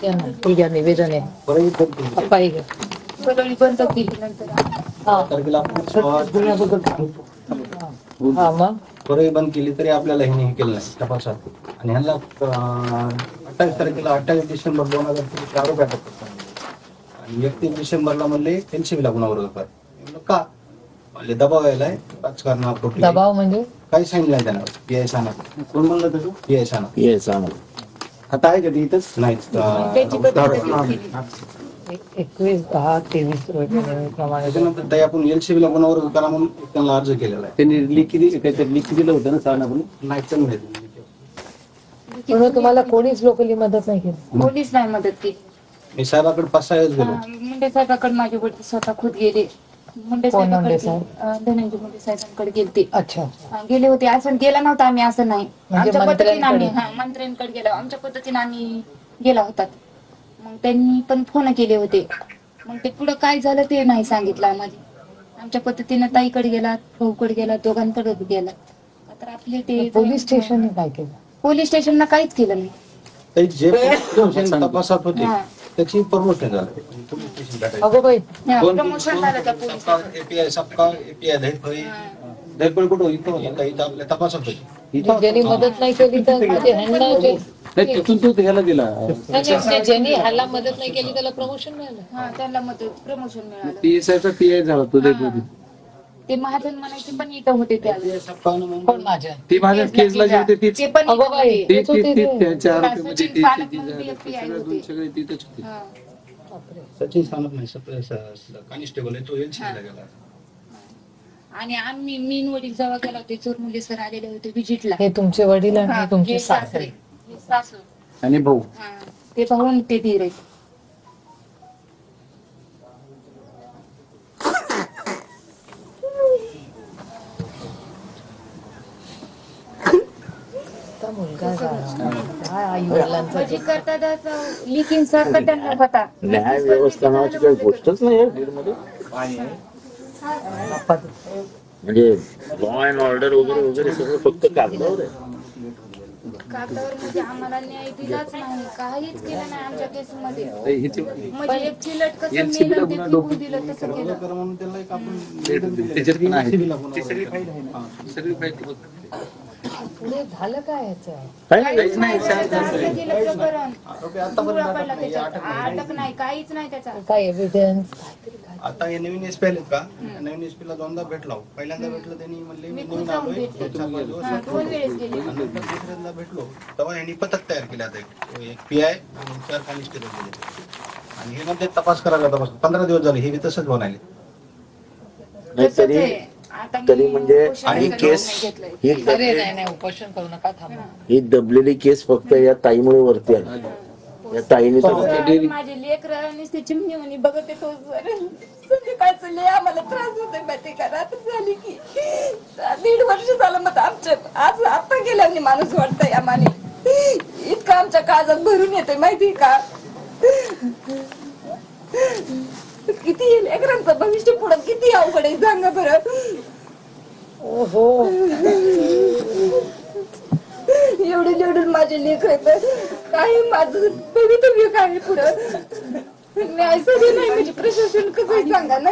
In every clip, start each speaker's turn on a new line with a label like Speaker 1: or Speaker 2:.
Speaker 1: ठीक आहे, निवेदन आहे. पप्पा एक
Speaker 2: कलोनी बंद केली नंतर
Speaker 1: मग
Speaker 3: परही बंद केली तरी आपल्याला हे केलं नाही तपासात. आणि ह्यांना 28 तारखेला 28 डिसेंबर 2023 आरोप अटक करतात आणि 31 डिसेंबरला म्हणले एनसीबीला गुन्हा वगैरे म्हणलं का म्हणले दबाव यायलाय राजकारणापोटी.
Speaker 1: दबाव म्हणजे
Speaker 3: काही सांगितलं नाही त्यांना. पीआय साना कोण म्हणलं तसं पीआय साना आता आहे कधी इथंच नाही
Speaker 1: 21/10/23 प्रमाणे
Speaker 3: त्याच्यानंतर ताई आपण एलसीबीला गुन्हा वगैरे करा म्हणून त्यांना अर्ज केलेला आहे. त्यांनी लिखी दिलं होतं ना साना म्हणून नाही चांगलं
Speaker 1: म्हणून तुम्हाला कोणीच लोकली मदत नाही केली.
Speaker 2: कोणीच नाही मदत केली.
Speaker 3: मी साहेबाकडे 5-6 वेळेस गेलो.
Speaker 2: मुंडे साहेबांकडे माझे वडील स्वतः खुद गेले. मुंडे साहेबांकडे धनंजय मुंडे साहेबांकडे गेलते.
Speaker 1: अच्छा
Speaker 2: गेले होते. असं गेला नव्हता आम्ही, असं नाही. आमच्या पद्धतीने आम्ही मंत्र्यांकडे गेलो. आमच्या पद्धतीने आम्ही गेला होतात. मग त्यांनी पण फोन केले होते. मग ते पुढं काय झालं ते नाही सांगितलं आम्हाला. आमच्या पद्धतीने ताईकडे गेला, भाऊकडे गेला, दोघांकडे गेला. तर आपले ते
Speaker 1: पोलीस स्टेशन काय केलं?
Speaker 2: पोलीस स्टेशनला काहीच केलं नाही.
Speaker 3: जे तपासात होते त्याची प्रमोशन झालं.
Speaker 1: अगो बाई
Speaker 2: प्रमोशन झालं त्या पोलीस
Speaker 3: एपीआय सबका एपीआय धैरपळ कुठं इथं आपल्या तपासात होती.
Speaker 1: ज्यांनी मदत नाही केली तर
Speaker 4: तिथून तो ह्याला दिला.
Speaker 1: ज्यांनी ह्याला मदत नाही केली त्याला प्रमोशन मिळालं.
Speaker 2: त्यांना मदत प्रमोशन मिळालं.
Speaker 4: पीएसआयचा पीआय झाला तो दैपमध्ये.
Speaker 2: ते महाजन म्हणायचे पण इथं होते त्यावेळेस.
Speaker 1: कोण माझ्या
Speaker 4: ती माझ्या केसला जे होते
Speaker 2: ते पण
Speaker 1: अगो बाई
Speaker 4: त्यांच्या आरोपीमध्ये
Speaker 2: सचिन सानप म्हणून ते FBI होते.
Speaker 4: सगळे तिथेच होते.
Speaker 3: सचिन सानप नाही कॉन्स्टेबल आहे तो एलसीबीला गेला.
Speaker 2: आणि आम्ही मीन वडील जेव्हा गेला होते चोरमुले सर आलेले होते विजिटला.
Speaker 1: हे तुमचे वडील आणि तुमचे सासरे
Speaker 2: सासू
Speaker 4: आणि भाऊ
Speaker 2: ते पाहून ते धीर आहेत.
Speaker 1: मुलगा काय आई वडिलांचा
Speaker 2: करतात लिखीन सारखं त्यांना होता.
Speaker 5: न्याय व्यवस्था नावाची काही गोष्टच नाही आहे बीडमध्ये. म्हणजे लॉ अँड ऑर्डर वगैरे वगैरे सगळं फक्त कागदावर आहे.
Speaker 2: कागदावर म्हणजे आम्हाला न्याय दिलाच नाही. काहीच केलं नाही आमच्या केसमध्ये. म्हणजे एक चिलट कसं मेलं ते टिपून दिलं तसं केलं.
Speaker 4: त्याच्यात पण आहे सगळी माहिती
Speaker 1: पुढे झालं काय याचं?
Speaker 2: काहीच नाही अटक नाही, काहीच नाही त्याचा.
Speaker 1: काय एव्हिडन्स?
Speaker 3: आता हे नवीन एसपी आलेत का? नवीन एसपीला दोनदा भेटलो. पहिल्यांदा भेटलो त्यांनी म्हणले मी नवीन आलोय
Speaker 2: 2 वेळेस गेले.
Speaker 3: दुसऱ्यांदा भेटलो तेव्हा यांनी पथक तयार केले. आता एक पीआय आणि 4 कॉन्स्टेबल गेले आणि हे मध्ये तपास करायला तपास 15 दिवस झाले. हे तसंच बनायले
Speaker 5: तरी म्हणजे ही केस
Speaker 1: उपोषण करू नका, थांबा.
Speaker 5: ही दबलेली केस फक्त या ताईमुळे वरती आली. या ताईने
Speaker 2: माझे लेकरांनी ते चिमणी म्हणे बघत येतो संध्याकाळचं लय आम्हाला त्रास होतोय माहिती का. रात्र झाली की 1.5 वर्ष झालं मग आमच्या आज आता गेल्याने माणूस वाटतंय आम्हाला. इतकं आमच्या काळजात भरून येतोय माहिती का. किती लेकरांचं भविष्य पुढं किती अवघड आहे सांगा बरं. एवढे माझे लेकर आहेत. काही माझं भवितव्य काय पुढं न्याय सगळे नाही म्हणजे प्रशासन कसं सांगा ना.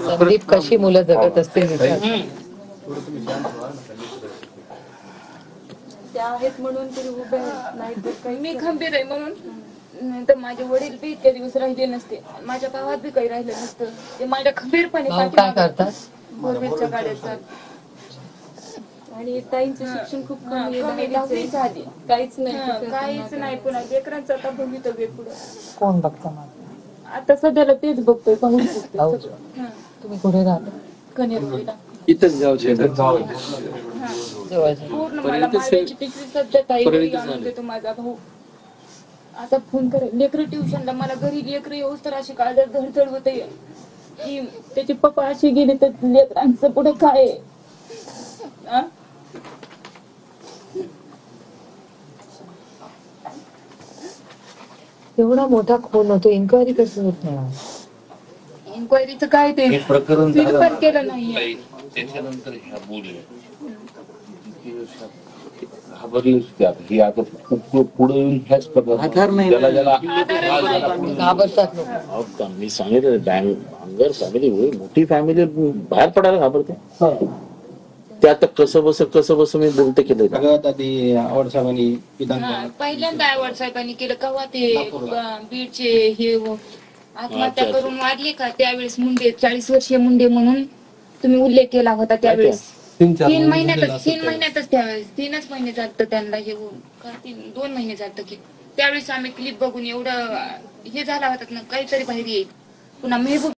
Speaker 1: संदीप कशी मुलं जगत असतील
Speaker 2: त्या आहेत म्हणून तरी उभे नाही. मी खंबीर आहे म्हणून तर माझे वडील बी इतके दिवस राहिले नसते. माझ्या गावात बी काही राहिलं नसतं. ते माझ्या खंबीरपणे
Speaker 1: काय करतात.
Speaker 2: बोरवेलच्या गाड्याचा आणि ताईंचं शिक्षण खूप कमी 10वी झाली. काहीच नाही पुन्हा लेकरांचं आता भवितव्य पुढं
Speaker 1: कोण बघता.
Speaker 2: आता सध्याला तेच बघतोय.
Speaker 1: तुम्ही कुठे राहता?
Speaker 2: कनेरवाडीला.
Speaker 4: इथंच गावचे
Speaker 2: पूर्ण मला मारण्याची तिसरी सध्या ताई आणून देतो माझा भाऊ. आता फोन करेल लेकरं ट्युशनला. मला घरी लेकरं येऊच तर अशी काळजात धडधड होते की त्याचे पप्पा असे गेले तर लेकरांचं पुढे काय.
Speaker 1: एवढा मोठा खून होतो, इन्क्वायरी कसं होत नाही?
Speaker 2: इन्क्वायरीचं काय ते
Speaker 5: हे प्रकरण
Speaker 2: स्वीट
Speaker 5: झालं
Speaker 2: पण
Speaker 5: ना.
Speaker 2: केलं नाहीये.
Speaker 4: नाही, त्याच्यानंतर ह्या बोलल्या घाबरली होती आता. ही आता पुढे येऊन ह्याच प्रकार
Speaker 3: आधार नाही
Speaker 4: ज्याला
Speaker 3: ना.
Speaker 4: ज्याला
Speaker 1: घाबरतात लोक.
Speaker 5: अहो, मी सांगितलं बांगर फॅमिली मोठी फॅमिली बाहेर पडायला घाबरते. ते आता कसं बस मी बोलते केलं
Speaker 3: सगळ्यात आधी आवड साहेबांनी विधान
Speaker 2: हा, पहिल्यांदा आवड साहेबांनी केलं केव्हा ते
Speaker 3: नागपूरला.
Speaker 2: बीडचे हे आत्महत्या
Speaker 5: अच्छा.
Speaker 2: करून वाढले का त्यावेळेस मुंडे 40 वर्षीय मुंडे म्हणून तुम्ही उल्लेख केला होता त्यावेळेस. 3 महिन्यातच त्यावेळेस 3च महिने चालतं त्यांना हे होऊन का 2 महिने चालतं की त्यावेळेस आम्ही क्लिप बघून एवढं हे झाला होता ना काहीतरी बाहेर येईल. पुन्हा मेहबूब